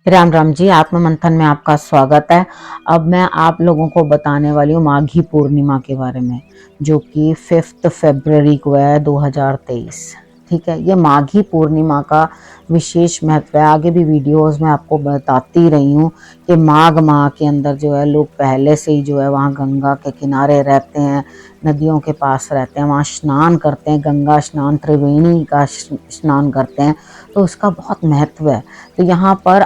राम राम जी, आत्म मंथन में आपका स्वागत है। अब मैं आप लोगों को बताने वाली हूँ माघी पूर्णिमा के बारे में, जो कि 5 फरवरी को है 2023। ठीक है, ये माघी पूर्णिमा का विशेष महत्व है। आगे भी वीडियोस में आपको बताती रही हूँ कि माघ माह के अंदर जो है लोग पहले से ही जो है वहाँ गंगा के किनारे रहते हैं, नदियों के पास रहते हैं, वहाँ स्नान करते हैं, गंगा स्नान, त्रिवेणी का स्नान करते हैं। तो उसका बहुत महत्व है। तो यहाँ पर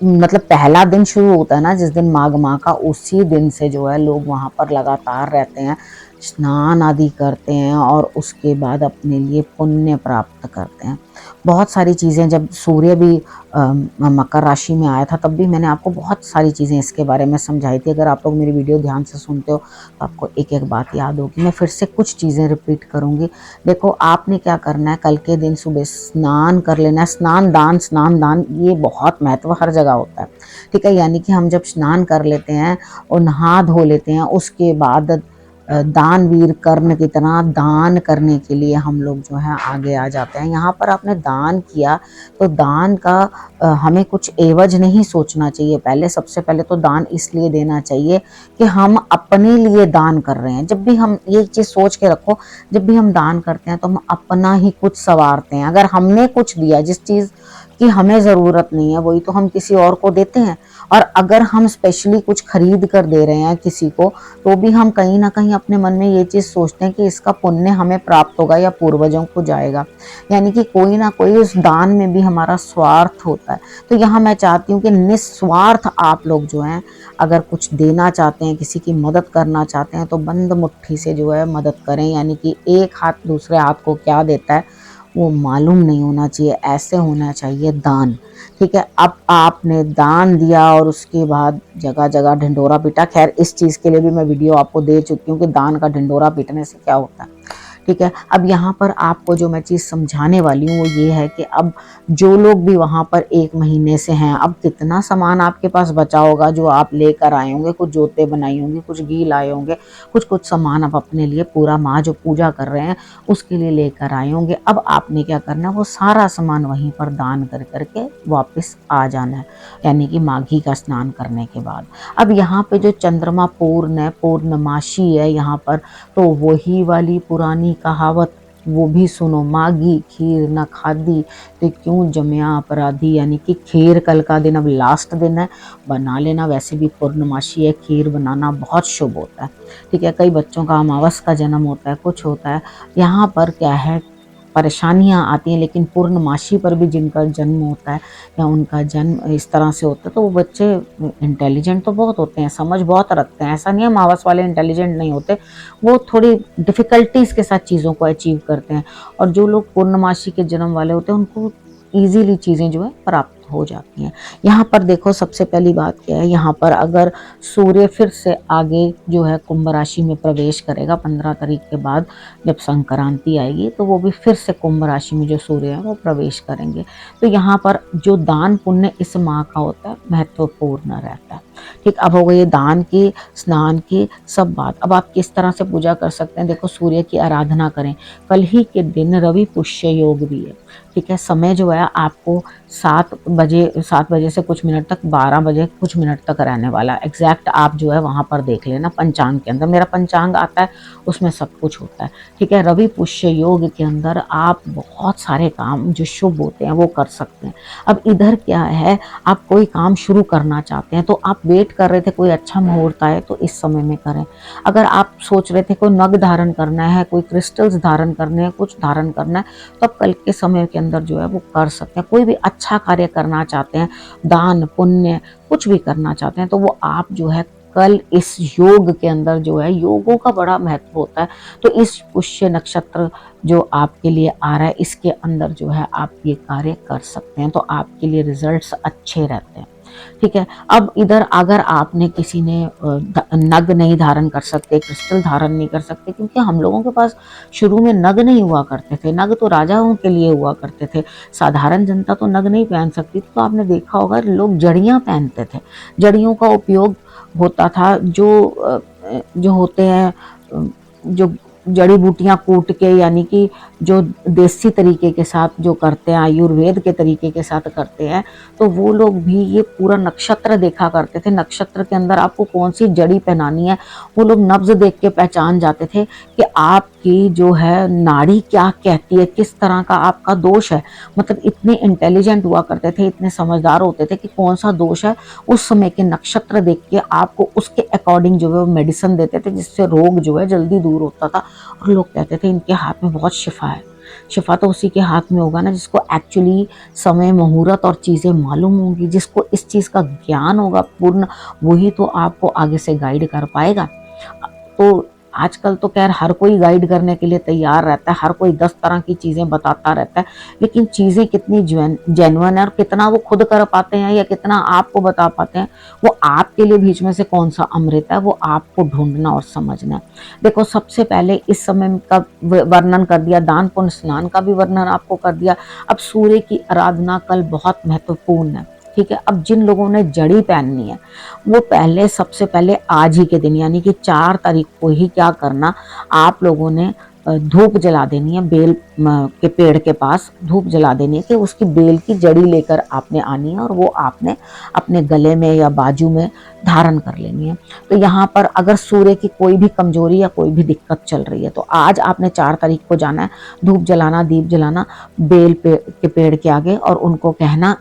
मतलब पहला दिन शुरू होता है ना, जिस दिन माघ माह का, उसी दिन से जो है लोग वहां पर लगातार रहते हैं, स्नान आदि करते हैं और उसके बाद अपने लिए पुण्य प्राप्त करते हैं। बहुत सारी चीज़ें, जब सूर्य भी मकर राशि में आया था तब भी मैंने आपको बहुत सारी चीज़ें इसके बारे में समझाई थी। अगर आप लोग मेरी वीडियो ध्यान से सुनते हो तो आपको एक एक बात याद होगी। मैं फिर से कुछ चीज़ें रिपीट करूंगी। देखो, आपने क्या करना है, कल के दिन सुबह स्नान कर लेना है। स्नान दान ये बहुत महत्व हर जगह होता है। ठीक है, यानी कि हम जब स्नान कर लेते हैं और नहा धो लेते हैं, उसके बाद दानवीर कर्ण की तरह दान करने के लिए हम लोग जो है आगे आ जाते हैं। यहाँ पर आपने दान किया तो दान का हमें कुछ एवज नहीं सोचना चाहिए। पहले, सबसे पहले तो दान इसलिए देना चाहिए कि हम अपने लिए दान कर रहे हैं। जब भी हम ये चीज़ सोच के रखो, जब भी हम दान करते हैं तो हम अपना ही कुछ संवारते हैं। अगर हमने कुछ दिया जिस चीज़ की हमें ज़रूरत नहीं है, वही तो हम किसी और को देते हैं। और अगर हम स्पेशली कुछ खरीद कर दे रहे हैं किसी को, तो भी हम कहीं ना कहीं अपने मन में ये चीज़ सोचते हैं कि इसका पुण्य हमें प्राप्त होगा या पूर्वजों को जाएगा। यानी कि कोई ना कोई उस दान में भी हमारा स्वार्थ होता है। तो यहाँ मैं चाहती हूँ कि निस्वार्थ आप लोग जो हैं, अगर कुछ देना चाहते हैं, किसी की मदद करना चाहते हैं, तो बंद मुट्ठी से जो है मदद करें। यानी कि एक हाथ दूसरे हाथ को क्या देता है वो मालूम नहीं होना चाहिए, ऐसे होना चाहिए दान। ठीक है, अब आपने दान दिया और उसके बाद जगह जगह ढिंडोरा पीटा। खैर, इस चीज़ के लिए भी मैं वीडियो आपको दे चुकी हूँ कि दान का ढिंडोरा पीटने से क्या होता है। ठीक है, अब यहाँ पर आपको जो मैं चीज़ समझाने वाली हूँ वो ये है कि अब जो लोग भी वहाँ पर 1 महीने से हैं, अब कितना सामान आपके पास बचा होगा जो आप लेकर आए होंगे। कुछ जोते बनाई होंगी, कुछ घी लाए होंगे, कुछ सामान आप अपने लिए, पूरा माँ जो पूजा कर रहे हैं उसके लिए लेकर आए होंगे। अब आपने क्या करना है, वो सारा सामान वहीं पर दान कर करके वापस आ जाना है, यानी कि माघी का स्नान करने के बाद। अब यहाँ पे जो चंद्रमा पूर्ण है, पूर्णमासी है यहाँ पर, तो वही वाली पुरानी कहावत वो भी सुनो, मागी खीर न खादी तो क्यों जमया अपराधी। यानी कि खीर कल का दिन, अब लास्ट दिन है, बना लेना। वैसे भी पूर्णमासी है, खीर बनाना बहुत शुभ होता है। ठीक है, कई बच्चों का अमावस का जन्म होता है, कुछ होता है, यहाँ पर क्या है, परेशानियां आती हैं। लेकिन पूर्णमासी पर भी जिनका जन्म होता है या उनका जन्म इस तरह से होता है, तो वो बच्चे इंटेलिजेंट तो बहुत होते हैं, समझ बहुत रखते हैं। ऐसा नहीं है मावस वाले इंटेलिजेंट नहीं होते, वो थोड़ी डिफिकल्टीज के साथ चीज़ों को अचीव करते हैं। और जो लोग पूर्णमासी के जन्म वाले होते हैं उनको ईजीली चीज़ें जो है प्राप्त हो जाती हैं। यहाँ पर देखो, सबसे पहली बात क्या है, यहाँ पर अगर सूर्य फिर से आगे जो है कुंभ राशि में प्रवेश करेगा 15 तारीख के बाद, जब संक्रांति आएगी तो वो भी फिर से कुंभ राशि में जो सूर्य है वो प्रवेश करेंगे। तो यहाँ पर जो दान पुण्य इस माह का होता है महत्वपूर्ण रहता है। ठीक, अब हो गई दान की, स्नान की सब बात। अब आप किस तरह से पूजा कर सकते हैं, देखो, सूर्य की आराधना करें। कल ही के दिन रवि पुष्य योग भी है। ठीक है, समय जो है आपको 7 बजे से कुछ मिनट तक, 12 बजे कुछ मिनट तक रहने वाला है। एग्जैक्ट आप जो है वहां पर देख लेना पंचांग के अंदर, मेरा पंचांग आता है उसमें सब कुछ होता है। ठीक है, रवि पुष्य योग के अंदर आप बहुत सारे काम जो शुभ होते हैं वो कर सकते हैं। अब इधर क्या है, आप कोई काम शुरू करना चाहते हैं, तो आप वेट कर रहे थे कोई अच्छा मुहूर्त आए तो इस समय में करें। अगर आप सोच रहे थे कोई नग धारण करना है, कोई क्रिस्टल्स धारण करने हैं, कुछ धारण करना है, तो आप कल के समय के अंदर जो है वो कर सकते हैं। कोई भी अच्छा कार्य करना चाहते हैं, दान पुण्य कुछ भी करना चाहते हैं, तो वो आप जो है कल इस योग के अंदर जो है, योगों का बड़ा महत्व होता है। तो इस पुष्य नक्षत्र जो आपके लिए आ रहा है, इसके अंदर जो है आप ये कार्य कर सकते हैं, तो आपके लिए रिजल्ट्स अच्छे रहते हैं। ठीक है, अब इधर अगर आपने, किसी ने नग नहीं धारण कर सकते, क्रिस्टल धारण नहीं कर सकते, क्योंकि हम लोगों के पास शुरू में नग नहीं हुआ करते थे। नग तो राजाओं के लिए हुआ करते थे, साधारण जनता तो नग नहीं पहन सकती। तो आपने देखा होगा लोग जड़ियां पहनते थे, जड़ियों का उपयोग होता था। जो होते हैं, जो जड़ी बूटियां कूट के, यानी कि जो देसी तरीके के साथ जो करते हैं, आयुर्वेद के तरीके के साथ करते हैं, तो वो लोग भी ये पूरा नक्षत्र देखा करते थे। नक्षत्र के अंदर आपको कौन सी जड़ी पहनानी है, वो लोग नब्ज देख के पहचान जाते थे कि आपकी जो है नाड़ी क्या कहती है, किस तरह का आपका दोष है। मतलब इतने इंटेलिजेंट हुआ करते थे, इतने समझदार होते थे कि कौन सा दोष है, उस समय के नक्षत्र देख के आपको उसके अकॉर्डिंग जो है वो मेडिसिन देते थे, जिससे रोग जो है जल्दी दूर होता था। और लोग कहते थे इनके हाथ में बहुत शिफा है। शिफा तो उसी के हाथ में होगा ना जिसको एक्चुअली समय मुहूर्त और चीज़ें मालूम होंगी, जिसको इस चीज़ का ज्ञान होगा पूर्ण, वही तो आपको आगे से गाइड कर पाएगा। तो आजकल तो खैर हर कोई गाइड करने के लिए तैयार रहता है, हर कोई 10 तरह की चीज़ें बताता रहता है, लेकिन चीज़ें कितनी जेन्युइन है और कितना वो खुद कर पाते हैं या कितना आपको बता पाते हैं, वो आपके लिए बीच में से कौन सा अमृत है, वो आपको ढूंढना और समझना है। देखो, सबसे पहले इस समय का वर्णन कर दिया, दान पुण्य स्नान का भी वर्णन आपको कर दिया। अब सूर्य की आराधना कल बहुत महत्वपूर्ण है, ठीक है। अब जिन लोगों ने जड़ी पहननी है, वो पहले सबसे पहले आज ही के दिन यानी कि 4 तारीख को ही क्या करना, आप लोगों ने धूप जला देनी है। बेल के पेड़ के पास धूप जला देनी है कि उसकी बेल की जड़ी लेकर आपने आनी है और वो आपने अपने गले में या बाजू में धारण कर लेनी है। तो यहाँ पर अगर सूर्य की कोई भी कमजोरी या कोई भी दिक्कत चल रही है, तो आज आपने 4 तारीख को जाना है, धूप जलाना, दीप जलाना बेल के पेड़ के आगे, और उनको कहना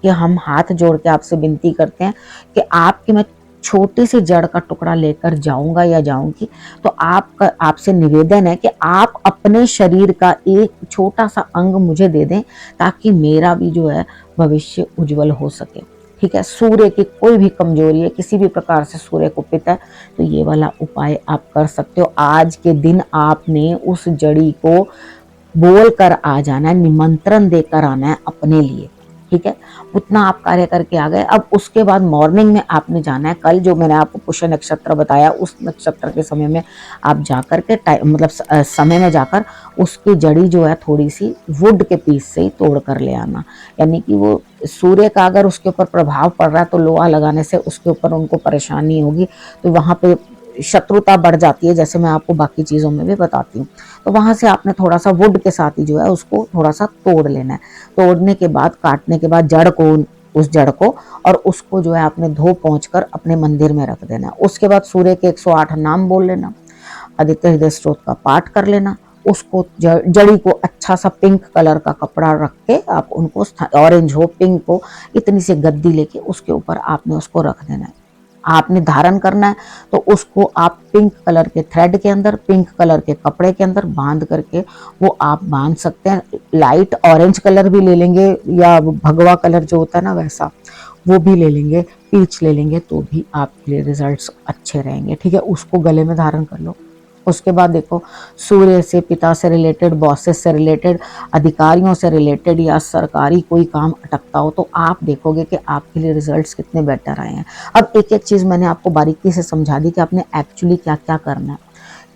कि हम हाथ जोड़ के आपसे विनती करते हैं कि आपकी मैं छोटी सी जड़ का टुकड़ा लेकर जाऊंगा या जाऊंगी, तो आपसे निवेदन है कि आप अपने शरीर का एक छोटा सा अंग मुझे दे दें, ताकि मेरा भी जो है भविष्य उज्जवल हो सके, ठीक है। सूर्य की कोई भी कमजोरी है, किसी भी प्रकार से सूर्य कुपित है, तो ये वाला उपाय आप कर सकते हो। आज के दिन आपने उस जड़ी को बोल कर आ जाना है, निमंत्रण देकर आना है अपने लिए, ठीक है। उतना आप कार्य करके आ गए। अब उसके बाद मॉर्निंग में आपने जाना है, कल जो मैंने आपको पुष्य नक्षत्र बताया, उस नक्षत्र के समय में आप जाकर के मतलब समय में जाकर उसकी जड़ी जो है थोड़ी सी वुड के पीस से ही तोड़ कर ले आना। यानी कि वो सूर्य का अगर उसके ऊपर प्रभाव पड़ रहा है, तो लोहा लगाने से उसके ऊपर उनको परेशानी होगी, तो वहां पे शत्रुता बढ़ जाती है, जैसे मैं आपको बाकी चीज़ों में भी बताती हूँ। तो वहां से आपने थोड़ा सा वुड के साथ ही जो है उसको थोड़ा सा तोड़ लेना है। तोड़ने के बाद, काटने के बाद उस जड़ को और उसको जो है आपने धो पहुँच कर अपने मंदिर में रख देना है। उसके बाद सूर्य के 108 नाम बोल लेना, आदित्य हृदय स्त्रोत का पाठ कर लेना। उसको जड़ी को अच्छा सा पिंक कलर का कपड़ा रख के आप उनको, ऑरेंज हो, पिंक हो, इतनी सी गद्दी लेके उसके ऊपर आपने उसको रख देना है। आपने धारण करना है, तो उसको आप पिंक कलर के थ्रेड के अंदर, पिंक कलर के कपड़े के अंदर बांध करके वो आप बांध सकते हैं। लाइट ऑरेंज कलर भी ले लेंगे या भगवा कलर जो होता है ना वैसा, वो भी ले लेंगे, पीच ले लेंगे, तो भी आपके लिए रिजल्ट्स अच्छे रहेंगे, ठीक है। उसको गले में धारण कर लो। उसके बाद देखो, सूर्य से, पिता से रिलेटेड, बॉसेस से रिलेटेड, अधिकारियों से रिलेटेड या सरकारी कोई काम अटकता हो, तो आप देखोगे कि आपके लिए रिजल्ट्स कितने बेटर आए हैं। अब एक एक चीज़ मैंने आपको बारीकी से समझा दी कि आपने एक्चुअली क्या क्या करना है।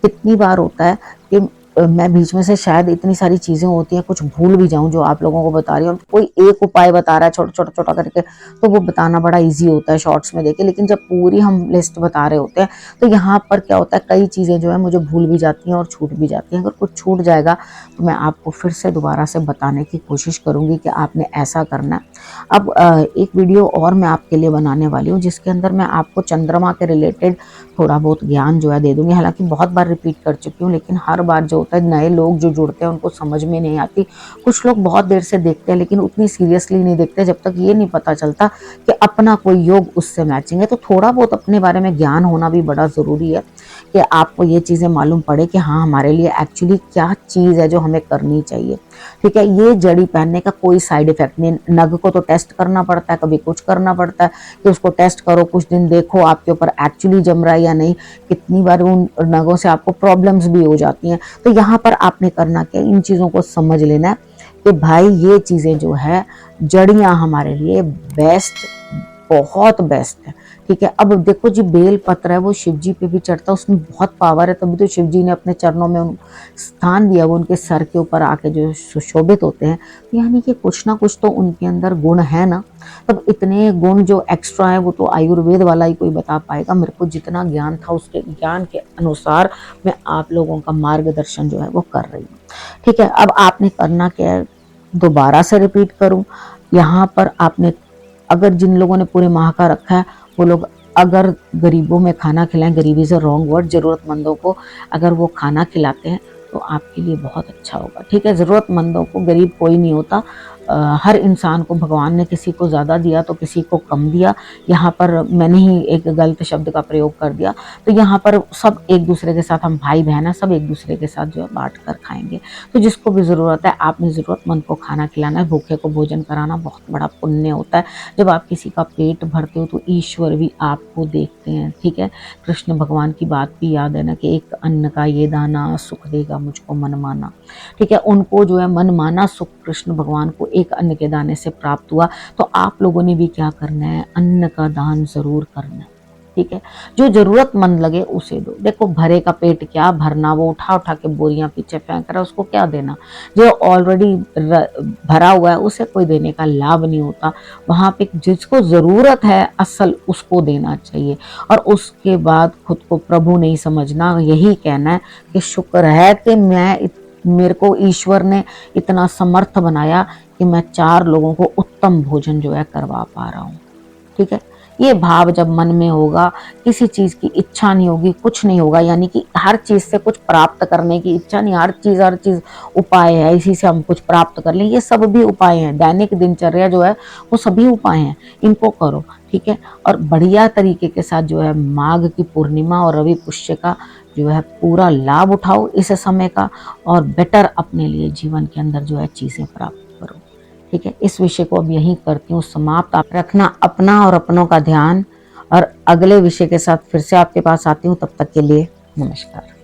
कितनी बार होता है कि मैं बीच में से शायद इतनी सारी चीज़ें होती हैं, कुछ भूल भी जाऊं जो आप लोगों को बता रही हूँ। कोई एक उपाय बता रहा है छोटा छोटा छोटा करके, तो वो बताना बड़ा इजी होता है शॉर्ट्स में देखे, लेकिन जब पूरी हम लिस्ट बता रहे होते हैं, तो यहाँ पर क्या होता है, कई चीज़ें जो है मुझे भूल भी जाती हैं और छूट भी जाती हैं। अगर कुछ छूट जाएगा तो मैं आपको फिर से दोबारा से बताने की कोशिश करूँगी कि आपने ऐसा करना है। अब एक वीडियो और मैं आपके लिए बनाने वाली हूँ, जिसके अंदर मैं आपको चंद्रमा के रिलेटेड थोड़ा बहुत ज्ञान जो है दे दूंगी। हालांकि बहुत बार रिपीट कर चुकी हूँ, लेकिन हर बार जो होता है, नए लोग जो जुड़ते हैं उनको समझ में नहीं आती। कुछ लोग बहुत देर से देखते हैं, लेकिन उतनी सीरियसली नहीं देखते जब तक ये नहीं पता चलता कि अपना कोई योग उससे मैचिंग है। तो थोड़ा बहुत अपने बारे में ज्ञान होना भी बड़ा ज़रूरी है कि आपको ये चीज़ें मालूम पड़े कि हाँ, हमारे लिए एक्चुअली क्या चीज़ है जो हमें करनी चाहिए, ठीक है। ये जड़ी पहनने का कोई साइड इफेक्ट नहीं। नग को तो टेस्ट करना पड़ता है, कभी कुछ करना पड़ता है कि उसको टेस्ट करो, कुछ दिन देखो आपके ऊपर एक्चुअली जम रहा है या नहीं। कितनी बार उन नगों से आपको प्रॉब्लम्स भी हो जाती हैं। तो यहाँ पर आपने करना क्या, इन चीज़ों को समझ लेना है कि भाई ये चीज़ें जो है, जड़ियाँ हमारे लिए बेस्ट बहुत बेस्ट है। ठीक है, अब देखो जी बेल पत्र है वो शिव जी पे भी चढ़ता है, उसमें बहुत पावर है, तभी तो शिव जी ने अपने चरणों में स्थान दिया, वो उनके सर के ऊपर आके जो सुशोभित होते हैं, यानी कि कुछ ना कुछ तो उनके अंदर गुण है ना। तब इतने गुण जो एक्स्ट्रा है वो तो आयुर्वेद वाला ही कोई बता पाएगा। मेरे को जितना ज्ञान था उसके ज्ञान के अनुसार मैं आप लोगों का मार्गदर्शन जो है वो कर रही हूँ। ठीक है, अब आपने करना क्या है, दोबारा से रिपीट करूं, यहाँ पर आपने अगर जिन लोगों ने पूरे माह का रखा है वो लोग अगर गरीबों में खाना खिलाएं, गरीबी से रॉन्ग वर्ड, जरूरतमंदों को अगर वो खाना खिलाते हैं तो आपके लिए बहुत अच्छा होगा। ठीक है, जरूरतमंदों को, गरीब कोई नहीं होता, हर इंसान को भगवान ने किसी को ज़्यादा दिया तो किसी को कम दिया। यहाँ पर मैंने ही एक गलत शब्द का प्रयोग कर दिया, तो यहाँ पर सब एक दूसरे के साथ, हम भाई बहन हैं, सब एक दूसरे के साथ जो है बांट कर खाएंगे। तो जिसको भी ज़रूरत है आपने ज़रूरतमंद को खाना खिलाना है, भूखे को भोजन कराना बहुत बड़ा पुण्य होता है। जब आप किसी का पेट भरते हो तो ईश्वर भी आपको देखते हैं। ठीक है, कृष्ण भगवान की बात भी याद है ना कि एक अन्न का ये दाना सुख देगा मुझको मन माना। ठीक है, उनको जो है मन माना सुख कृष्ण भगवान को एक अन्न के दाने से प्राप्त हुआ। तो आप लोगों ने भी क्या करना है, अन्न का दान जरूर करना है। ठीक है, जो जरूरतमंद लगे उसे दो। देखो भरे का पेट क्या भरना, वो उठा उठा के बोरियां पीछे फेंक रहा है, उसको क्या देना। जो ऑलरेडी भरा हुआ है उसे कोई देने का लाभ नहीं होता। वहां पे जिसको जरूरत है असल उसको देना चाहिए, और उसके बाद खुद को प्रभु नहीं समझना, यही कहना है कि शुक्र है कि मेरे को ईश्वर ने इतना समर्थ बनाया कि मैं 4 लोगों को उत्तम भोजन जो है करवा पा रहा हूँ। ठीक है, ये भाव जब मन में होगा, किसी चीज की इच्छा नहीं होगी, कुछ नहीं होगा, यानी कि हर चीज से कुछ प्राप्त करने की इच्छा नहीं, हर चीज उपाय है, इसी से हम कुछ प्राप्त कर लें, ये सब भी उपाय हैं। दैनिक दिनचर्या जो है वो सभी उपाय हैं, इनको करो। ठीक है, और बढ़िया तरीके के साथ जो है माघ की पूर्णिमा और रवि पुष्य का जो है पूरा लाभ उठाओ इस समय का, और बेटर अपने लिए जीवन के अंदर जो है चीजें प्राप्त करो। ठीक है, इस विषय को अब यहीं करती हूँ समाप्त। आप रखना अपना और अपनों का ध्यान, और अगले विषय के साथ फिर से आपके पास आती हूँ। तब तक के लिए नमस्कार।